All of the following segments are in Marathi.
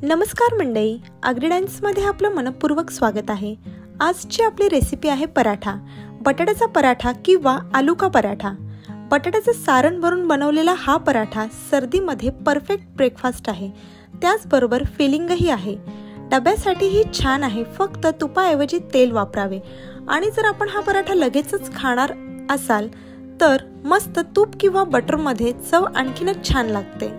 नमस्कार मंडळी, ॲग्रीडायन्समध्ये आपलं मनपूर्वक स्वागत आहे। आजची आपली रेसिपी आहे पराठा, बटाट्याचा पराठा किंवा आलू का पराठा। बटाट्याचं सारण भरून बनवलेला हा पराठा सर्दीमध्ये परफेक्ट ब्रेकफास्ट आहे, त्याचबरोबर फिलिंगही आहे। डब्यासाठीही छान आहे, फक्त तुपाऐवजी तेल वापरावे। आणि जर आपण हा पराठा लगेचच खाणार असाल तर मस्त तूप किंवा बटरमध्ये चव आणखीनच छान लागते।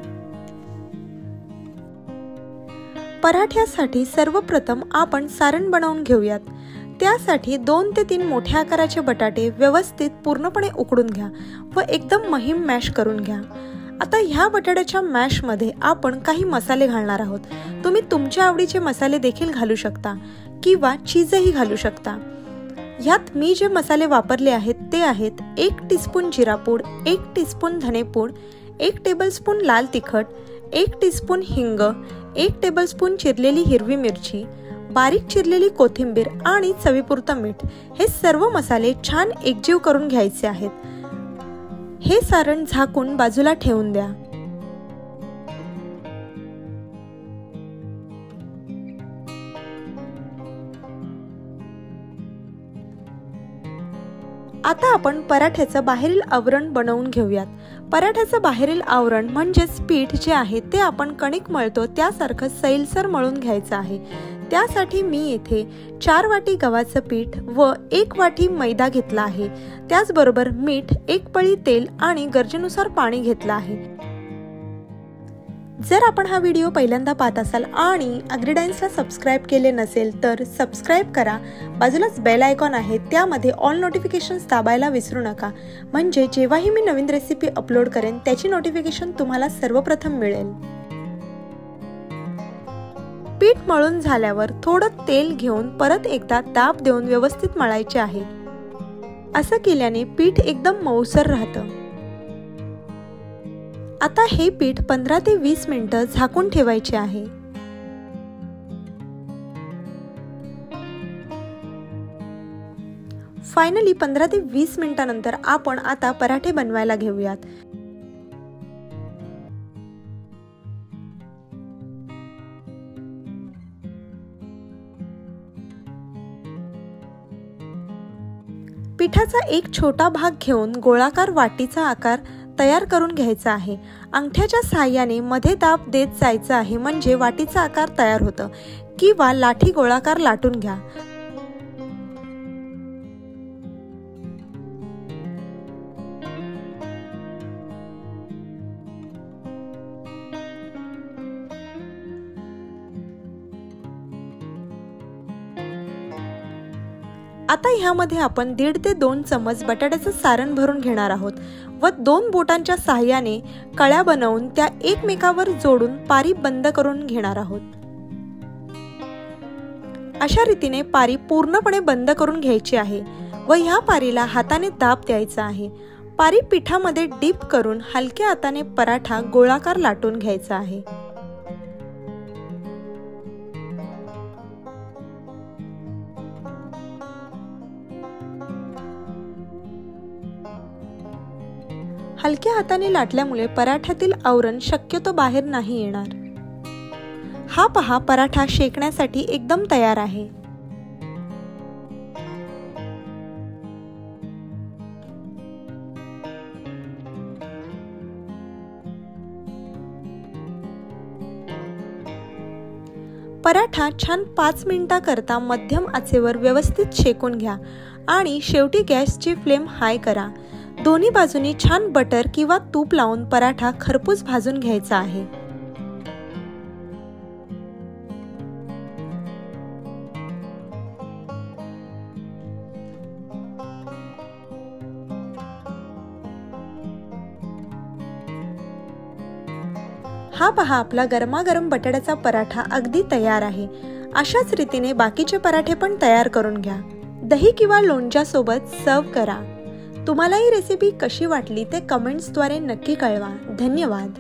पराठ्यासाठी सर्वप्रथम आपण सारण बनवून घेऊयात। त्यासाठी 2 ते 3 मोठ्या आकाराचे बटाटे व्यवस्थित पूर्णपणे उकडून घ्या व एकदम महीम मॅश करून घ्या। आता ह्या बटाट्याच्या मॅश मध्ये आपण काही मसाले घालणार आहोत। तुम्ही तुमच्या आवडीचे मसाले देखील घालू शकता किंवा चीजही घालू शकता। यात मी जे मसाले वापरले आहेत ते आहेत 1 टीस्पून जिरापूड, 1 टीस्पून धनेपूड, 1 टेबलस्पून लाल तिखट, 1 टीस्पून हिंग, 1 टेबलस्पून चिरलेली हिरवी मिरची, बारीक चिरलेली कोथिंबीर आणि चवीपुरतं मीठ। हे सर्व मसाले छान एकजीव करून घ्यायचे आहेत। हे सारण झाकून बाजूला ठेवून द्या। आता आपण पराठ्याचं बाहेरील आवरण बनवून घेऊयात। पराठ्याचं बाहेरील आवरण म्हणजेच पीठ जे आहे ते आपण कणिक मळतो त्यासारखं सैलसर मळून घ्यायचं आहे। त्यासाठी मी येथे 4 वाटी गव्हाचं पीठ व 1 वाटी मैदा घेतला आहे। त्याचबरोबर मीठ, 1 पळी तेल आणि गरजेनुसार पाणी घेतलं आहे। जर आपण हा व्हिडिओ पहिल्यांदा पाहत असाल आणि ॲग्रीडायन्सला सबस्क्राइब केले नसेल तर सबस्क्राइब करा। बाजूलाच बेल आयकॉन आहे, त्यामध्ये ऑल नोटिफिकेशन्स दाबायला विसरू नका, म्हणजे जेव्हाही मी नवीन रेसिपी अपलोड करेन त्याची नोटिफिकेशन तुम्हाला सर्वप्रथम मिळेल। पीठ मळून झाल्यावर थोडं तेल घेऊन परत एकदा दाब देऊन व्यवस्थित मळायचे आहे। असं केल्याने पीठ एकदम मऊसर राहतं। आता हे पीठ 15 ते 20 मिनिटं झाकून ठेवायचे आहे। फायनली 15 ते 20 मिनिटांनंतर आपण आता पराठे बनवायला घेऊयात। पिठाचा एक छोटा भाग घेऊन गोलाकार वाटीचा आकार तयार करून घ्यायचा आहे। अंगठ्याच्या साहाय्याने मध्ये दाब देत जायचं आहे, म्हणजे वाटीचा आकार तयार होतं। किंवा लाठी गोलाकार लाटून घ्या। आता ह्यामध्ये आपण 1.5 ते 2 चमच बटाट्याचं सारण भरून घेणार आहोत व 2 बोटांच्या साहाय्याने कळ्या बनवून त्या एकमेकावर जोडून पारी बंद करून घेणार आहोत। अशा रीतीने पारी पूर्णपणे बंद करून घ्यायची आहे व ह्या पारीला हाताने दाब द्यायचा आहे। पारी पिठामध्ये डीप करून हलक्या हाताने पराठा गोलाकार लाटून घ्यायचा आहे। हलक्या हाताने लाटल्यामुळे पराठ्यातील आवरण शक्यतो बाहेर नाही येणार। हा पहा, पराठा शेकण्यासाठी एकदम तयार आहे। पराठा छान 5 मिनिटांकरता मध्यम आचेवर व्यवस्थित शेकून घ्या आणि शेवटी गॅसची फ्लेम हाय करा। दोन्ही बाजूनी छान बटर किंवा तूप लावून पराठा खरपूस भाजून घ्यायचा आहे। हा पहा, आपला गरमागरम बटाट्याचा पराठा अगदी तयार आहे। अशाच रीतीने बाकीचे पराठे पण तयार करून घ्या। दही किंवा लोणच्या सोबत सर्व करा। तुम्हाला ही रेसिपी कशी वाटली ते कमेंट्सद्वारे नक्की कळवा। धन्यवाद।